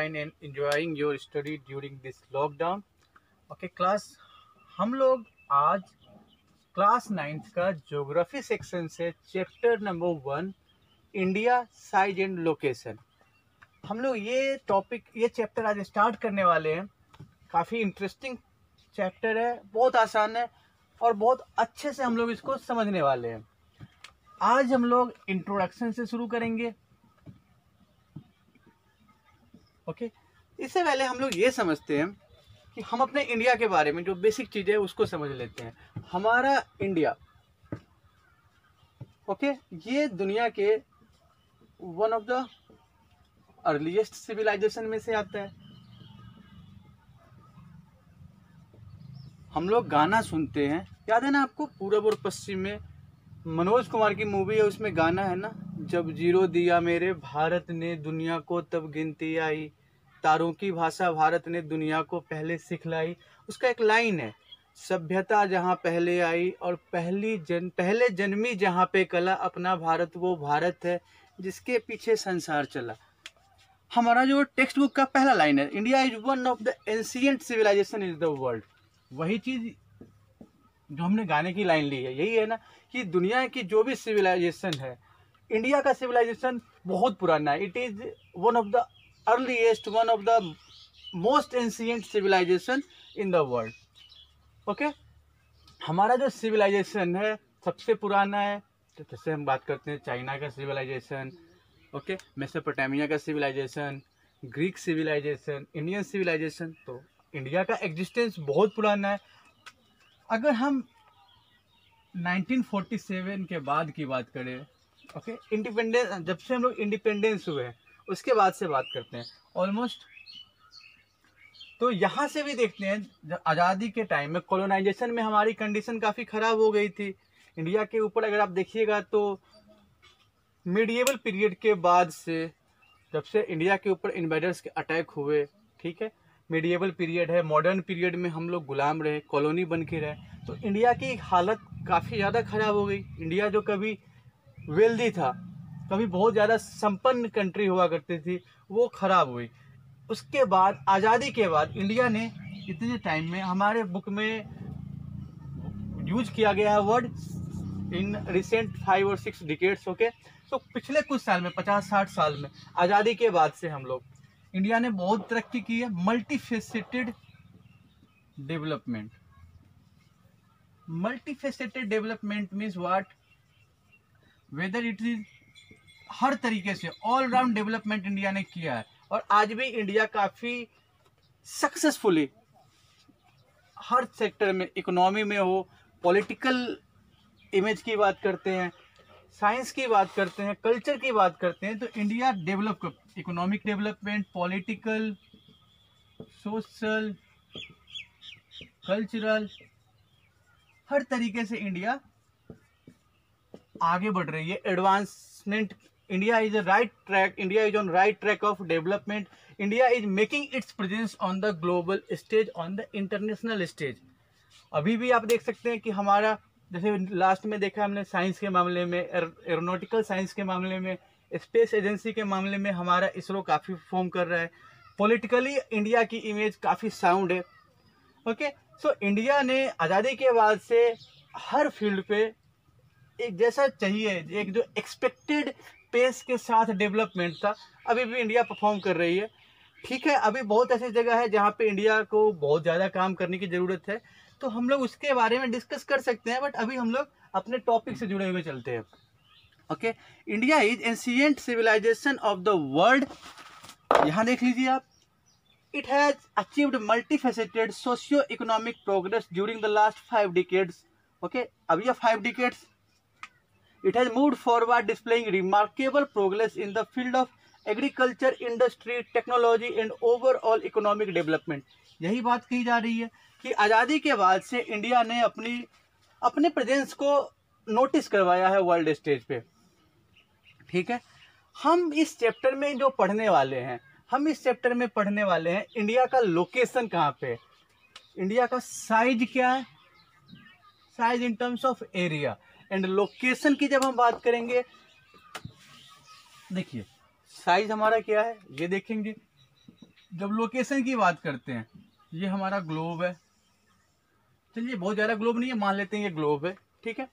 fine and enjoying your study during this lockdown. Okay class, हम लोग आज class 9th का ज्योग्राफी सेक्शन से chapter number 1 India size and location हम लोग ये चैप्टर आज स्टार्ट करने वाले हैं। काफ़ी इंटरेस्टिंग चैप्टर है, बहुत आसान है और बहुत अच्छे से हम लोग इसको समझने वाले हैं। आज हम लोग इंट्रोडक्शन से शुरू करेंगे। ओके, इससे पहले हम लोग ये समझते हैं कि हम अपने इंडिया के बारे में जो बेसिक चीज़ है उसको समझ लेते हैं। हमारा इंडिया ये दुनिया के one of the earliest civilisation में से आता है। हम लोग गाना सुनते हैं, याद है ना आपको, पूरब और पश्चिम में मनोज कुमार की मूवी है, उसमें गाना है ना, जब जीरो दिया मेरे भारत ने दुनिया को तब गिनती आई, तारों की भाषा भारत ने दुनिया को पहले सिखलाई। उसका एक लाइन है, सभ्यता जहाँ पहले आई और पहले जन्मी जहाँ पे कला, अपना भारत वो भारत है जिसके पीछे संसार चला। हमारा जो टेक्स्ट बुक का पहला लाइन है, India is one of the ancient civilisation in the world. वही चीज जो हमने गाने की लाइन ली है, यही है ना कि दुनिया की जो भी सिविलाइजेशन है, इंडिया का सिविलाइजेशन बहुत पुराना है। It is one of the earliest, one of the most ancient civilisation in the world. Okay, हमारा जो सिविलाइजेशन है सबसे पुराना है, तो जैसे हम बात करते हैं चाइना का सिविलाइजेशन, ओके, मेसोपोटामिया का civilisation, Greek civilisation, Indian civilisation. तो इंडिया का एग्जिस्टेंस बहुत पुराना है। अगर हम 1947 के बाद की बात करें, ओके, इंडिपेंडेंस, जब से हम लोग इंडिपेंडेंस हुए हैं उसके बाद से बात करते हैं ऑलमोस्ट, तो यहाँ से भी देखते हैं जब आज़ादी के टाइम में कॉलोनाइजेशन में हमारी कंडीशन काफ़ी ख़राब हो गई थी। इंडिया के ऊपर अगर आप देखिएगा तो मिडिएवल पीरियड के बाद से, जब से इंडिया के ऊपर इन्वेडर्स के अटैक हुए, ठीक है, मिडिएवल पीरियड है, मॉडर्न पीरियड में हम लोग गुलाम रहे, कॉलोनी बन के रहे, तो इंडिया की हालत काफ़ी ज़्यादा ख़राब हो गई। इंडिया जो कभी वेल्दी था, कभी बहुत ज़्यादा संपन्न कंट्री हुआ करती थी, वो ख़राब हुई। उसके बाद आज़ादी के बाद इंडिया ने इतने टाइम में, हमारे बुक में यूज किया गया है वर्ड इन रिसेंट 5 और 6 डिकेड्स, ओके, तो पिछले कुछ साल में, 50-60 साल में, आज़ादी के बाद से हम लोग, इंडिया ने बहुत तरक्की की है। Multifaceted development, multifaceted development means what, whether it is हर तरीके से ऑल राउंड डेवलपमेंट इंडिया ने किया है। और आज भी इंडिया काफ़ी सक्सेसफुली हर सेक्टर में, इकोनॉमी में हो, पॉलिटिकल इमेज की बात करते हैं, साइंस की बात करते हैं, कल्चर की बात करते हैं, तो India develop, economic development, political, social, cultural, हर तरीके से इंडिया आगे बढ़ रही है। Advancement, India is right track, India is on right track of development, India is making its presence on the global stage, on the international stage. अभी भी आप देख सकते हैं कि हमारा, जैसे लास्ट में देखा हमने साइंस के मामले में, एरोनॉटिकल साइंस के मामले में, स्पेस एजेंसी के मामले में हमारा इसरो काफ़ी परफॉर्म कर रहा है। पॉलिटिकली इंडिया की इमेज काफ़ी साउंड है। ओके, सो इंडिया ने आज़ादी के बाद से हर फील्ड पे एक जैसा चाहिए, एक जो एक्सपेक्टेड पेस के साथ डेवलपमेंट था, अभी भी इंडिया परफॉर्म कर रही है। ठीक है, अभी बहुत ऐसी जगह है जहाँ पे इंडिया को बहुत ज़्यादा काम करने की ज़रूरत है, तो हम लोग उसके बारे में डिस्कस कर सकते हैं, बट अभी हम लोग अपने टॉपिक से जुड़े हुए चलते हैं। Okay, India is ancient civilisation of the world. यहाँ देख लीजिए आप, it has achieved multifaceted socio economic progress during the last 5 decades. Okay, अब ये 5 decades, it has moved forward displaying remarkable progress in the field of agriculture, industry, technology and overall economic development। यही बात कही जा रही है कि आज़ादी के बाद से इंडिया ने अपने प्रेजेंस को नोटिस करवाया है वर्ल्ड स्टेज पे। ठीक है, हम इस चैप्टर में जो पढ़ने वाले हैं, हम इस चैप्टर में पढ़ने वाले हैं इंडिया का लोकेशन कहाँ पे, इंडिया का साइज क्या है, size in terms of area, and location की जब हम बात करेंगे, देखिए साइज हमारा क्या है ये देखेंगे, जब लोकेशन की बात करते हैं, ये हमारा ग्लोब है, चलिए बहुत ज़्यादा ग्लोब नहीं है, मान लेते हैं ये ग्लोब है, ठीक है।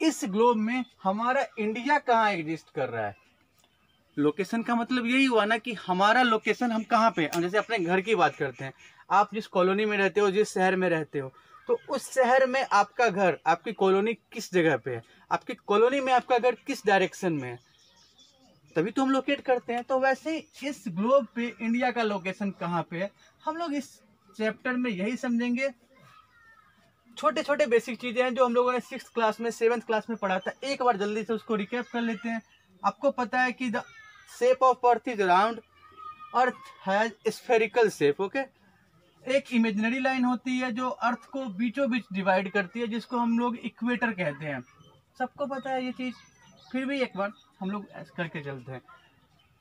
इस ग्लोब में हमारा इंडिया कहाँ एग्जिस्ट कर रहा है? लोकेशन का मतलब यही हुआ ना कि हमारा लोकेशन हम कहाँ पे, जैसे अपने घर की बात करते हैं, आप जिस कॉलोनी में रहते हो, जिस शहर में रहते हो, तो उस शहर में आपका घर, आपकी कॉलोनी किस जगह पे है, आपकी कॉलोनी में आपका घर किस डायरेक्शन में है, तभी तो हम लोकेट करते हैं। तो वैसे ही इस ग्लोब पे इंडिया का लोकेशन कहाँ पे है, हम लोग इस चैप्टर में यही समझेंगे। छोटे छोटे बेसिक चीजें हैं जो हम लोगों ने 6th क्लास में 7th क्लास में पढ़ा था, एक बार जल्दी से उसको रिकैप कर लेते हैं। आपको पता है कि the shape of earth is round, earth has spherical shape, okay. एक इमेजिनरी लाइन होती है जो अर्थ को बीचों बीच डिवाइड करती है, जिसको हम लोग इक्वेटर कहते हैं, सबको पता है ये चीज, फिर भी एक बार हम लोग करके चलते हैं।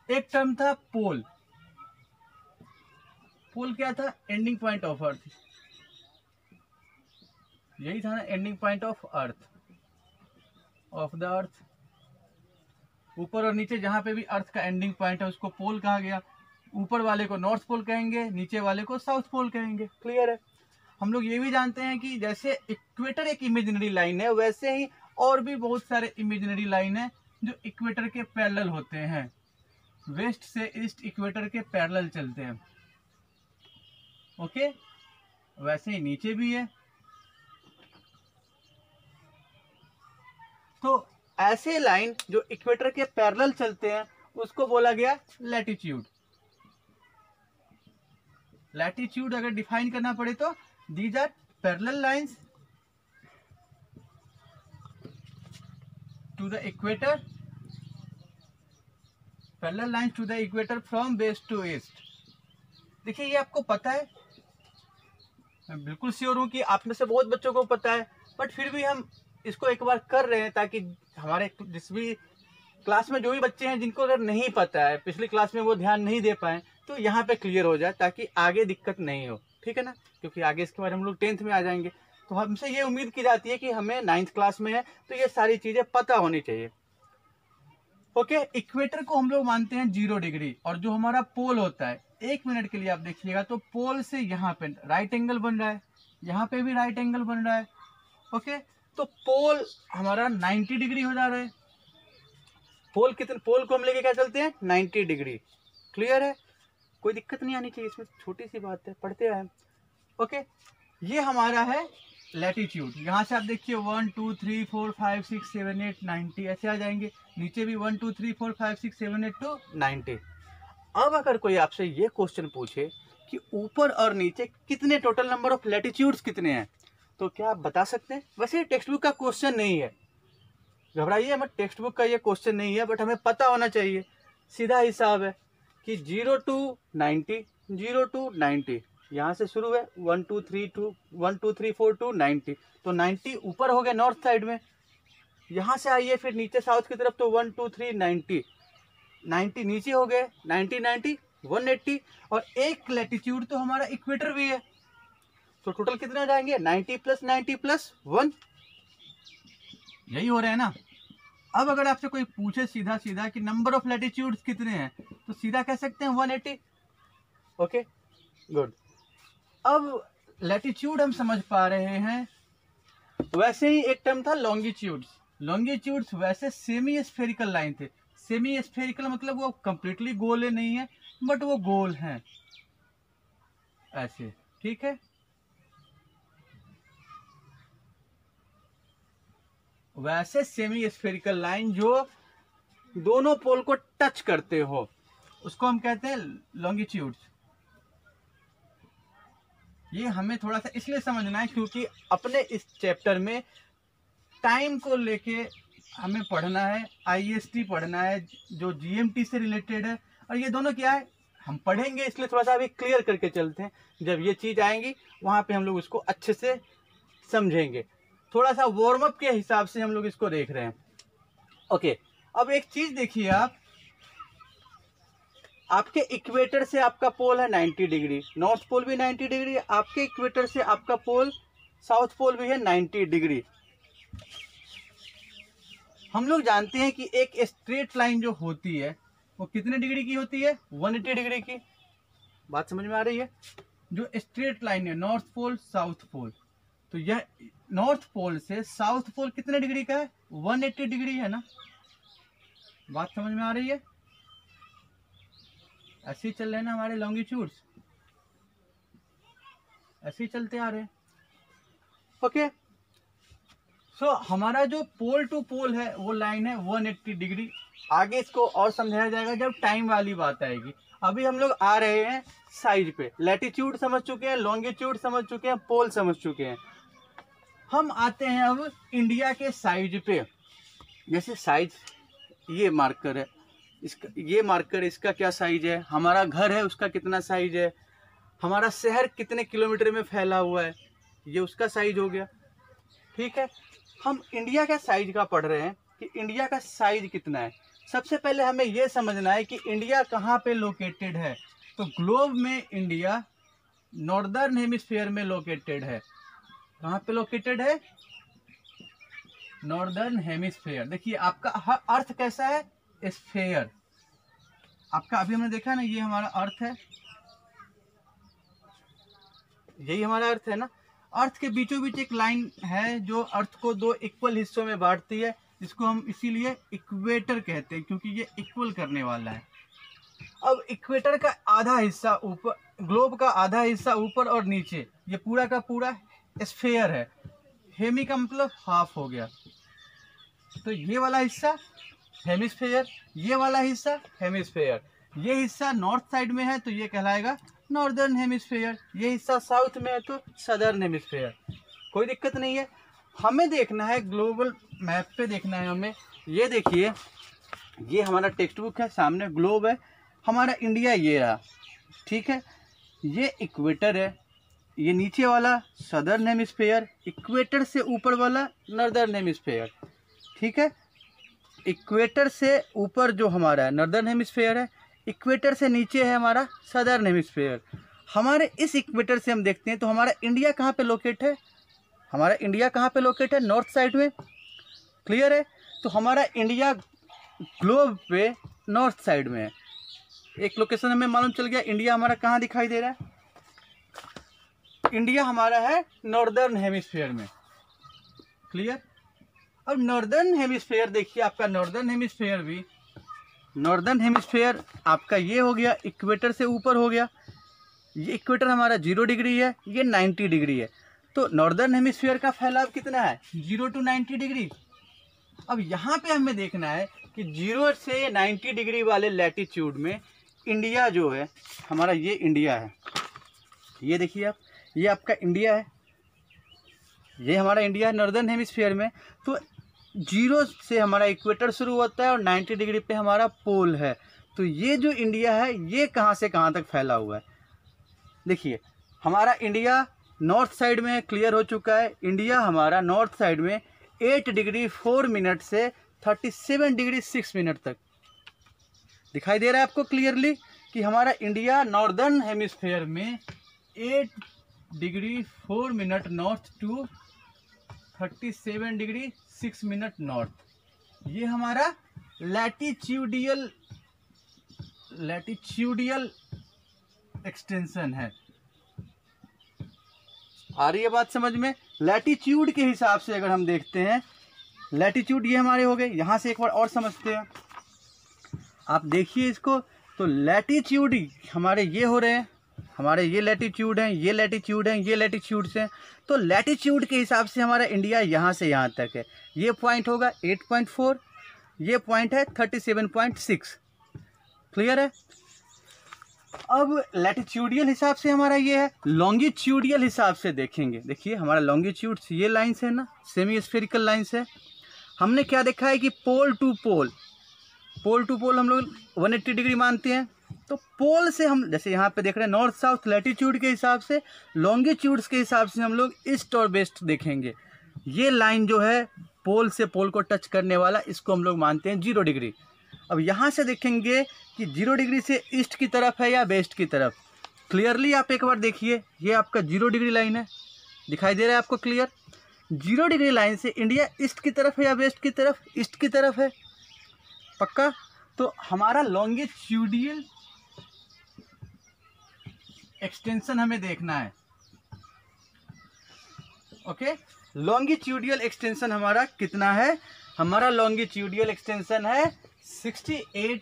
एक टर्म था पोल। पोल क्या था? एंडिंग पॉइंट ऑफ अर्थ, यही था ना, ending point of earth, of the earth. ऊपर और नीचे जहां पे भी अर्थ का एंडिंग पॉइंट है उसको पोल कहा गया। ऊपर वाले को नॉर्थ पोल कहेंगे, नीचे वाले को साउथ पोल कहेंगे। क्लियर है? हम लोग ये भी जानते हैं कि जैसे इक्वेटर एक इमेजिनरी लाइन है, वैसे ही और भी बहुत सारे इमेजिनरी लाइन है जो इक्वेटर के पैरेलल होते हैं, वेस्ट से ईस्ट इक्वेटर के पैरेलल चलते हैं, ओके। वैसे ही नीचे भी है। तो ऐसे लाइन जो इक्वेटर के पैरेलल चलते हैं उसको बोला गया लैटिट्यूड। लैटिट्यूड अगर डिफाइन करना पड़े तो these are parallel lines to the equator, parallel lines to the equator from west to east. देखिए ये आपको पता है, मैं बिल्कुल श्योर हूं कि आप में से बहुत बच्चों को पता है, बट फिर भी हम इसको एक बार कर रहे हैं ताकि हमारे जिस भी क्लास में जो भी बच्चे हैं जिनको अगर नहीं पता है, पिछली क्लास में वो ध्यान नहीं दे पाए, तो यहाँ पे क्लियर हो जाए ताकि आगे दिक्कत नहीं हो, ठीक है ना। क्योंकि आगे इसके बारे में हम लोग 10th में आ जाएंगे, तो हमसे ये उम्मीद की जाती है कि हमें 9th क्लास में है तो ये सारी चीजें पता होनी चाहिए, ओके। इक्वेटर को हम लोग मानते हैं 0 डिग्री, और जो हमारा पोल होता है, 1 मिनट के लिए आप देखिएगा, तो पोल से यहाँ पे राइट एंगल बन रहा है, यहाँ पे भी राइट एंगल बन रहा है, ओके। तो पोल हमारा 90 डिग्री हो जा रहा है। पोल को हम लेके क्या चलते हैं? 90 डिग्री। क्लियर है? कोई दिक्कत नहीं आनी चाहिए इसमें, छोटी सी बात है, पढ़ते हैं, ओके। ये हमारा है लैटिट्यूड। यहाँ से आप देखिए 1 2 3 4 5 6 7 8 90 ऐसे आ जाएंगे। नीचे भी 1 2 3 4 5 6 7 8 to 90। अब अगर कोई आपसे ये क्वेश्चन पूछे कि ऊपर और नीचे कितने टोटल नंबर ऑफ लैटिट्यूड्स कितने हैं, तो क्या आप बता सकते हैं? वैसे टेक्स्ट बुक का क्वेश्चन नहीं है, घबराइए मत, टेक्स्ट बुक का ये क्वेश्चन नहीं है, बट हमें पता होना चाहिए। सीधा हिसाब है कि 0 to 90, 0 to 90, यहाँ से शुरू है 1 2 3 4 to 90, तो 90 ऊपर हो गया नॉर्थ साइड में। यहाँ से आइए फिर नीचे साउथ की तरफ, तो 1 2 3 90, 90 नीचे हो गए, 90 90 180, और एक लैटिट्यूड तो हमारा इक्वेटर भी है, तो टोटल कितने हो जाएंगे? 90 + 90 + 1, यही हो रहा है ना। अब अगर आपसे कोई पूछे सीधा सीधा कि नंबर ऑफ लैटिट्यूड्स कितने हैं, तो सीधा कह सकते हैं 180, ओके गुड। अब लैटिट्यूड हम समझ पा रहे हैं। वैसे ही एक टर्म था लॉन्गिट्यूड्स। लॉन्गिट्यूड्स वैसे सेमी स्फेरिकल लाइन थे। सेमी स्फेरिकल मतलब वो कंप्लीटली गोल नहीं है, बट वो गोल हैं ऐसे, ठीक है। वैसे सेमी स्फेरिकल लाइन जो दोनों पोल को टच करते हो उसको हम कहते हैं लॉन्गिट्यूड्स। ये हमें थोड़ा सा इसलिए समझना है क्योंकि अपने इस चैप्टर में टाइम को लेके हमें पढ़ना है, IST पढ़ना है जो GMT से रिलेटेड है, और ये दोनों क्या है हम पढ़ेंगे, इसलिए थोड़ा सा अभी क्लियर करके चलते हैं। जब ये चीज़ आएंगी वहाँ पे हम लोग उसको अच्छे से समझेंगे। थोड़ा सा वार्म अप के हिसाब से हम लोग इसको देख रहे हैं, ओके। अब एक चीज़ देखिए, आपके इक्वेटर से आपका पोल है 90 डिग्री, नॉर्थ पोल भी 90 डिग्री, आपके इक्वेटर से आपका पोल साउथ पोल भी है 90 डिग्री। हम लोग जानते हैं कि एक स्ट्रेट लाइन जो होती है वो कितने डिग्री की होती है? 180 डिग्री की। बात समझ में आ रही है? जो स्ट्रेट लाइन है नॉर्थ पोल साउथ पोल, तो यह नॉर्थ पोल से साउथ पोल कितने डिग्री का है? 180 डिग्री है ना। बात समझ में आ रही है? ऐसे ही चल रहे हैं ना हमारे लॉन्गिट्यूड्स, ऐसे ही चलते आ रहे हैं। ओके, सो हमारा जो पोल टू पोल है वो लाइन है 180 डिग्री। आगे इसको और समझाया जाएगा जब टाइम वाली बात आएगी। अभी हम लोग आ रहे हैं साइज पे। लैटिट्यूड समझ चुके हैं, लॉन्गिट्यूड समझ चुके हैं, पोल समझ चुके हैं। हम आते हैं अब इंडिया के साइज पे। जैसे साइज, ये मार्कर है, इसका ये मार्कर, इसका क्या साइज है? हमारा घर है उसका कितना साइज है? हमारा शहर कितने किलोमीटर में फैला हुआ है, ये उसका साइज हो गया। ठीक है, हम इंडिया का साइज का पढ़ रहे हैं कि इंडिया का साइज कितना है। सबसे पहले हमें यह समझना है कि इंडिया कहाँ पे लोकेटेड है। तो ग्लोब में इंडिया नॉर्दर्न हेमिस्फीयर में लोकेटेड है। कहाँ पे लोकेटेड है? Northern hemisphere. देखिए आपका अर्थ कैसा है? स्फीयर। आपका अभी हमने देखा ना, ये हमारा अर्थ है, यही हमारा अर्थ है ना। अर्थ के बीचों बीच एक लाइन है जो अर्थ को दो इक्वल हिस्सों में बांटती है, जिसको हम इसीलिए इक्वेटर कहते हैं, क्योंकि ये इक्वल करने वाला है। अब इक्वेटर का आधा हिस्सा ऊपर, ग्लोब का आधा हिस्सा ऊपर और नीचे, ये पूरा का पूरा स्फीयर है। हेमी का मतलब हाफ हो गया। तो ये वाला हिस्सा हेमिस्फीयर, ये वाला हिस्सा हेमिस्फीयर। ये हिस्सा नॉर्थ साइड में है तो ये कहलाएगा नॉर्दर्न हेमिस्फीयर, ये हिस्सा साउथ में है तो सदर्न हेमिस्फीयर। कोई दिक्कत नहीं है। हमें देखना है ग्लोबल मैप पे देखना है हमें। ये देखिए, ये हमारा टेक्स्ट बुक है, सामने ग्लोब है, हमारा इंडिया ये रहा। ठीक है, ये इक्वेटर है, ये नीचे वाला सदर्न हेमिस्फीयर, इक्वेटर से ऊपर वाला नॉर्दर्न हेमिस्फीयर। ठीक है, इक्वेटर से ऊपर जो हमारा नॉर्दर्न हेमिस्फीयर है, इक्वेटर से नीचे है हमारा सदर्न हेमिस्फीयर। हमारे इस इक्वेटर से हम देखते हैं तो हमारा इंडिया कहाँ पे लोकेट है? हमारा इंडिया कहाँ पे लोकेट है? नॉर्थ साइड में। क्लियर है? तो हमारा इंडिया ग्लोब पे नॉर्थ साइड में है। एक लोकेशन हमें मालूम चल गया, इंडिया हमारा कहाँ दिखाई दे रहा है? इंडिया हमारा है नॉर्दर्न हेमिस्फीयर में। क्लियर? अब नॉर्दर्न हेमिस्फीयर देखिए, आपका नॉर्दर्न हेमिस्फीयर भी, नॉर्दर्न हेमिस्फीयर आपका ये हो गया, इक्वेटर से ऊपर हो गया। ये इक्वेटर हमारा 0 डिग्री है, ये 90 डिग्री है। तो नॉर्दर्न हेमिस्फीयर का फैलाव कितना है? 0 to 90 डिग्री। अब यहाँ पे हमें देखना है कि 0 से 90 डिग्री वाले लैटिट्यूड में इंडिया जो है हमारा, ये इंडिया है। ये देखिए आप, ये आपका इंडिया है, ये हमारा इंडिया है नॉर्दर्न हेमिस्फीयर में। तो 0 से हमारा इक्वेटर शुरू होता है और 90 डिग्री पे हमारा पोल है। तो ये जो इंडिया है ये कहाँ से कहाँ तक फैला हुआ है? देखिए हमारा इंडिया नॉर्थ साइड में क्लियर हो चुका है। इंडिया हमारा नॉर्थ साइड में 8 डिग्री 4 मिनट से 37 डिग्री 6 मिनट तक दिखाई दे रहा है आपको क्लियरली कि हमारा इंडिया नॉर्दर्न हेमिस्फीयर में 8 degree 4 minute north to 37 degree 6 minute north. ये हमारा लैटिट्यूडियल एक्सटेंशन है। आ रही है बात समझ में? लैटिट्यूड के हिसाब से अगर हम देखते हैं, लैटिट्यूड ये हमारे हो गए। यहाँ से एक बार और समझते हैं, आप देखिए इसको। तो लैटिट्यूड हमारे ये हो रहे हैं, हमारे ये लैटिट्यूड हैं, ये लैटिट्यूड हैं, ये लैटिट्यूड्स हैं। तो लैटिट्यूड के हिसाब से हमारा इंडिया यहाँ से यहाँ तक है। ये पॉइंट होगा 8.4, ये पॉइंट है 37.6। क्लियर है? अब लैटिट्यूडियल हिसाब से हमारा ये है। लॉन्गिट्यूडियल हिसाब से देखेंगे, देखिए हमारा लॉन्गिट्यूड ये लाइन्स है ना, सेमी स्फेरिकल लाइन्स है। हमने क्या देखा है कि पोल टू पोल हम लोग 180 डिग्री मानते हैं। तो पोल से हम जैसे यहाँ पे देख रहे हैं नॉर्थ साउथ लैटिट्यूड के हिसाब से, लॉन्गिट्यूड्स के हिसाब से हम लोग ईस्ट और वेस्ट देखेंगे। ये लाइन जो है पोल से पोल को टच करने वाला, इसको हम लोग मानते हैं 0 डिग्री। अब यहाँ से देखेंगे कि 0 डिग्री से ईस्ट की तरफ है या वेस्ट की तरफ। क्लियरली आप एक बार देखिए, ये आपका 0 डिग्री लाइन है, दिखाई दे रहा है आपको क्लियर? 0 डिग्री लाइन से इंडिया ईस्ट की तरफ है या वेस्ट की तरफ? ईस्ट की तरफ है, पक्का? तो हमारा लॉन्गिट्यूडियल एक्सटेंशन हमें देखना है। ओके, लॉन्गिट्यूडियल एक्सटेंशन हमारा कितना है? हमारा लॉन्गिट्यूडियल एक्सटेंशन है 68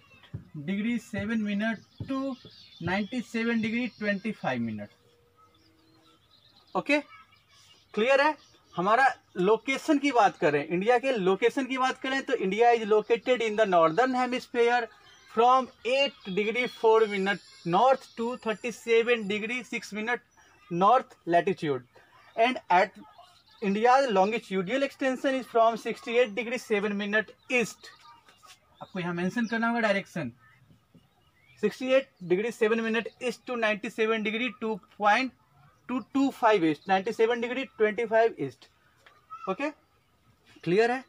degree 7 minute to 97 degree 25 minute. Okay, clear है? हमारा लोकेशन की बात करें, इंडिया के लोकेशन की बात करें तो India is located in the northern hemisphere from 8 degree 4 minute north to 37 degree 6 minute north latitude, and at India's longitudinal extension is from 68 degree 7 minute east। आपको यहाँ मेंशन करना होगा direction 68 degree 7 minute east to 97 degree 2.225 east, 97 degree 25 east. Okay, clear है?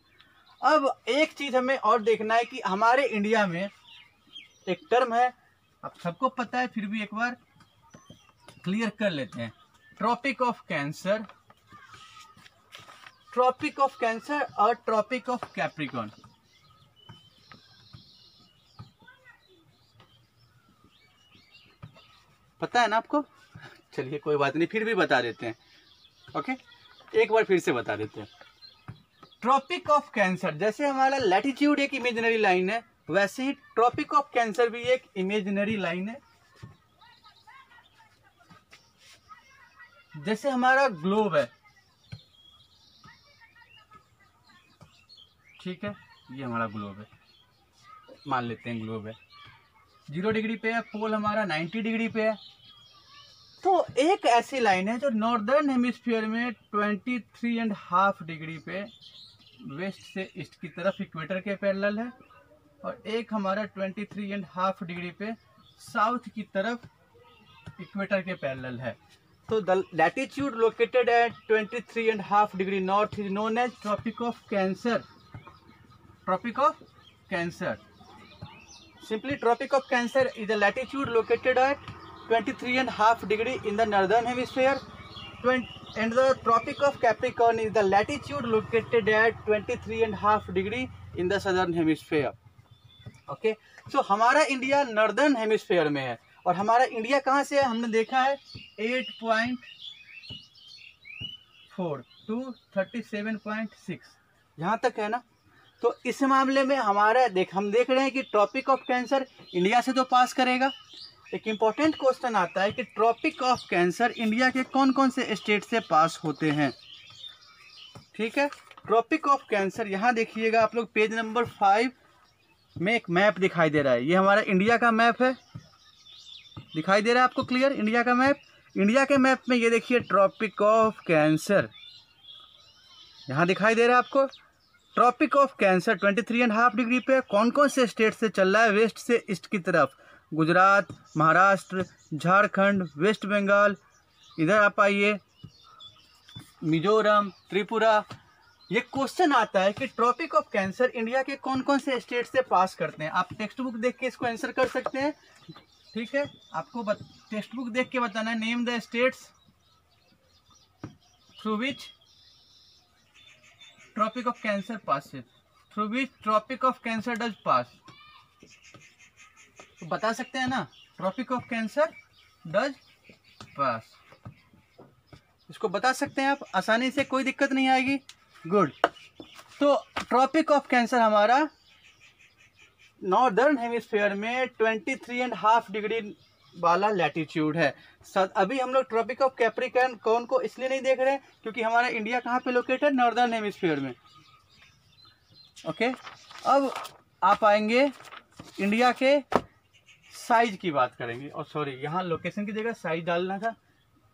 अब एक चीज हमें और देखना है कि हमारे इंडिया में एक टर्म है, आप सबको पता है, फिर भी एक बार क्लियर कर लेते हैं। Tropic of Cancer, Tropic of Cancer और ट्रॉपिक ऑफ कैप्रिकॉर्न। पता है ना आपको? चलिए कोई बात नहीं, फिर भी बता देते हैं। ओके, एक बार फिर से बता देते हैं। ट्रॉपिक ऑफ कैंसर, जैसे हमारा लैटिट्यूड एक इमेजिनरी लाइन है, वैसे ही ट्रॉपिक ऑफ कैंसर भी एक इमेजिनरी लाइन है। जैसे हमारा ग्लोब है, ठीक है, ये हमारा ग्लोब है, मान लेते हैं ग्लोब है, 0 डिग्री पे है, पोल हमारा 90 डिग्री पे है। तो एक ऐसी लाइन है जो नॉर्दर्न हेमिस्फीयर में 23.5 डिग्री पे वेस्ट से ईस्ट की तरफ इक्वेटर के पैरेलल है, और एक हमारा 23.5 डिग्री पे साउथ की तरफ इक्वेटर के पैरेलल है। तो the latitude located at 23.5 degree north is known as Tropic of Cancer. Tropic of Cancer. Simply, Tropic of Cancer is a latitude located at 23.5 degree in the northern hemisphere, and the Tropic of Capricorn is the latitude located at 23.5 degree in the southern hemisphere. Okay, so हमारा India northern hemisphere में है, और हमारा India कहाँ से है? हमने देखा है 8.4 to 37.6, यहाँ तक है ना। तो इस मामले में हमारा हम देख रहे हैं कि ट्रॉपिक ऑफ कैंसर इंडिया से तो पास करेगा। एक इम्पॉर्टेंट क्वेश्चन आता है कि ट्रॉपिक ऑफ कैंसर इंडिया के कौन कौन से स्टेट से पास होते हैं। ठीक है, ट्रॉपिक ऑफ कैंसर यहाँ देखिएगा आप लोग, पेज नंबर 5 में एक मैप दिखाई दे रहा है। ये हमारा इंडिया का मैप है, दिखाई दे रहा है आपको क्लियर? इंडिया का मैप, इंडिया के मैप में ये देखिए ट्रॉपिक ऑफ कैंसर यहाँ दिखाई दे रहा है आपको। ट्रॉपिक ऑफ कैंसर 23.5 डिग्री पे कौन कौन से स्टेट से चल रहा है? वेस्ट से ईस्ट की तरफ, गुजरात, महाराष्ट्र, झारखंड, वेस्ट बंगाल, इधर आप आइए, मिजोरम, त्रिपुरा। ये क्वेश्चन आता है कि ट्रॉपिक ऑफ कैंसर इंडिया के कौन कौन से स्टेट से पास करते हैं। आप टेक्स्ट बुक देख के इसको आंसर कर सकते हैं। ठीक है, आपको टेक्स्ट बुक देख के बताना है। Name the states through which Tropic of Cancer passes, through which tropic of cancer does pass। तो बता सकते हैं ना, ट्रॉपिक ऑफ कैंसर डज पास, इसको बता सकते हैं आप आसानी से, कोई दिक्कत नहीं आएगी। गुड, तो ट्रॉपिक ऑफ कैंसर हमारा नॉर्दर्न हेमिस्फीयर में 23.5 डिग्री वाला लैटिट्यूड है। अभी हम लोग ट्रॉपिक ऑफ कैप्रिकॉर्न को इसलिए नहीं देख रहे हैं क्योंकि हमारा इंडिया कहाँ पे लोकेटेड? नॉर्दर्न हेमिस्फीयर में। ओके, अब आप आएंगे इंडिया के साइज की बात करेंगे, और सॉरी यहाँ लोकेशन की जगह साइज डालना था,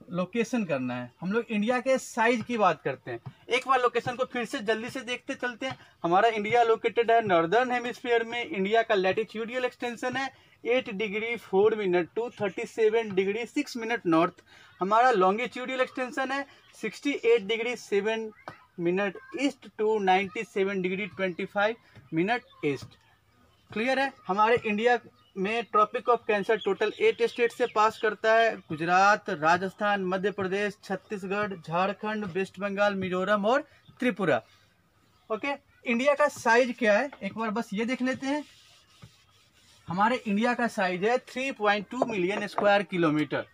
लोकेशन करना है। हम लोग इंडिया के साइज की बात करते हैं। एक बार लोकेशन को फिर से जल्दी से देखते चलते हैं। हमारा इंडिया लोकेटेड है नॉर्दर्न हेमिस्फीयर में। इंडिया का लैटिट्यूडियल एक्सटेंशन है 8 degree 4 minute to 37 degree 6 minute north. हमारा लॉन्गिट्यूडियल एक्सटेंशन है 68 degree 7 minute east to 97 degree 25 minute east. Clear है? हमारे इंडिया में Tropic of Cancer total 8 state से पास करता है। गुजरात, राजस्थान, मध्य प्रदेश, छत्तीसगढ़, झारखंड, वेस्ट बंगाल, मिजोरम और त्रिपुरा। ओके, इंडिया का साइज क्या है एक बार बस ये देख लेते हैं। हमारे इंडिया का साइज है 3.2 मिलियन स्क्वायर किलोमीटर।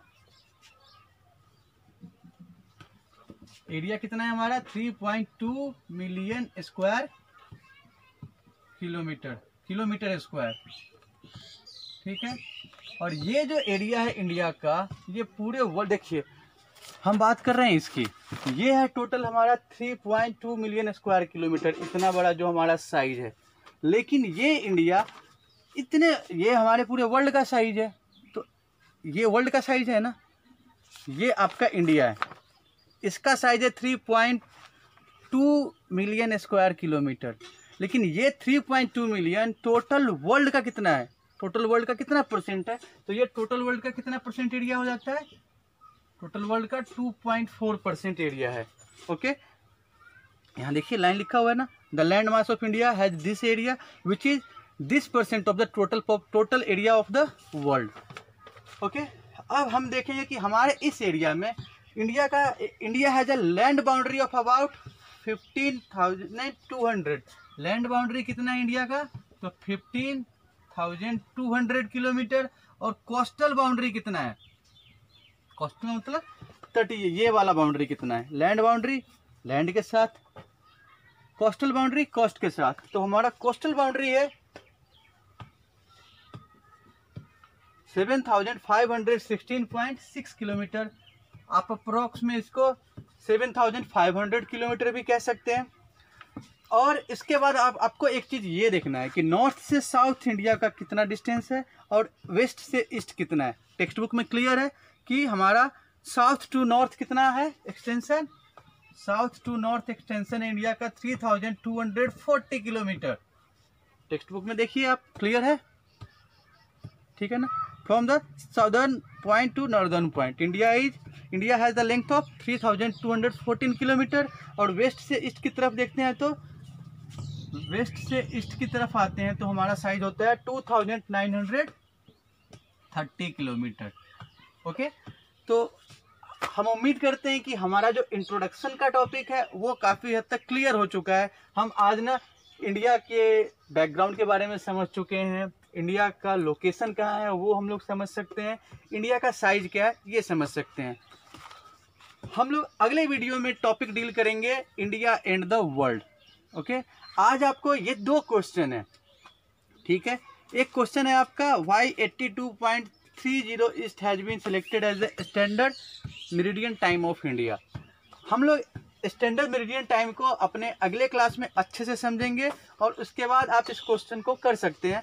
एरिया कितना है हमारा? 3.2 मिलियन स्क्वायर किलोमीटर स्क्वायर, ठीक है। और ये जो एरिया है इंडिया का, ये पूरे वर्ल्ड, देखिए हम बात कर रहे हैं इसकी, ये है टोटल हमारा 3.2 मिलियन स्क्वायर किलोमीटर, इतना बड़ा जो हमारा साइज है। लेकिन ये इंडिया ये हमारे पूरे वर्ल्ड का साइज है, तो ये वर्ल्ड का साइज है ना, ये आपका इंडिया है, इसका साइज है 3.2 मिलियन स्क्वायर किलोमीटर। लेकिन ये 3.2 मिलियन टोटल वर्ल्ड का कितना है? टोटल वर्ल्ड का कितना परसेंट है? तो ये टोटल वर्ल्ड का कितना परसेंट एरिया हो जाता है? टोटल वर्ल्ड का 2.4% एरिया है। ओके, यहाँ देखिए लाइन लिखा हुआ है ना, the land mass of India has this area which is this % of the total area of the world. Okay, अब हम देखेंगे कि हमारे इस एरिया में India has a land boundary of about 15,200। Land boundary कितना है इंडिया का? तो 15,200 किलोमीटर। और कोस्टल बाउंड्री कितना है? कोस्टल मतलब तटीय, ये वाला बाउंड्री कितना है? लैंड बाउंड्री लैंड के साथ, कोस्टल बाउंड्री कोस्ट के साथ। तो हमारा कोस्टल बाउंड्री है 7,516.6 किलोमीटर। आप अप्रोक्स में इसको 7,500 किलोमीटर भी कह सकते हैं। और इसके बाद आपको एक चीज़ ये देखना है कि नॉर्थ से साउथ इंडिया का कितना डिस्टेंस है और वेस्ट से ईस्ट कितना है। टेक्स्ट बुक में क्लियर है कि हमारा साउथ टू नॉर्थ कितना है extension, south to north extension India का 3,240 किलोमीटर। टेक्स्ट बुक में देखिए आप, क्लियर है, ठीक है ना। From the southern point two northern point India has the length of 3,214 kilometre. और वेस्ट से ईस्ट की तरफ देखते हैं तो वेस्ट से ईस्ट की तरफ आते हैं तो हमारा साइज होता है 2,930 किलोमीटर। ओके, तो हम उम्मीद करते हैं कि हमारा जो इंट्रोडक्शन का टॉपिक है वो काफ़ी हद तक क्लियर हो चुका है। हम आज ना इंडिया के बैकग्राउंड के बारे में समझ चुके हैं, इंडिया का लोकेशन कहाँ है वो हम लोग समझ सकते हैं, इंडिया का साइज क्या है ये समझ सकते हैं। हम लोग अगले वीडियो में टॉपिक डील करेंगे India and the world. Okay, आज आपको ये 2 क्वेश्चन है, ठीक है। एक क्वेश्चन है आपका why 82.30 east has been selected as the standard meridian time of India. हम लोग स्टैंडर्ड मेरिडियन टाइम को अपने अगले क्लास में अच्छे से समझेंगे और उसके बाद आप इस क्वेश्चन को कर सकते हैं।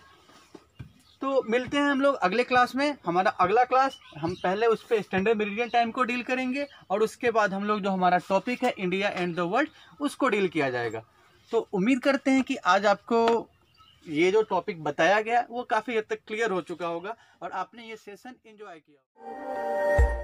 तो मिलते हैं हम लोग अगले क्लास में। हमारा अगला क्लास हम पहले उस पर स्टैंडर्ड मेरिडियन टाइम को डील करेंगे और उसके बाद हम लोग जो हमारा टॉपिक है इंडिया एंड द वर्ल्ड उसको डील किया जाएगा। तो उम्मीद करते हैं कि आज आपको ये जो टॉपिक बताया गया वो काफ़ी हद तक क्लियर हो चुका होगा और आपने ये सेशन एंजॉय किया।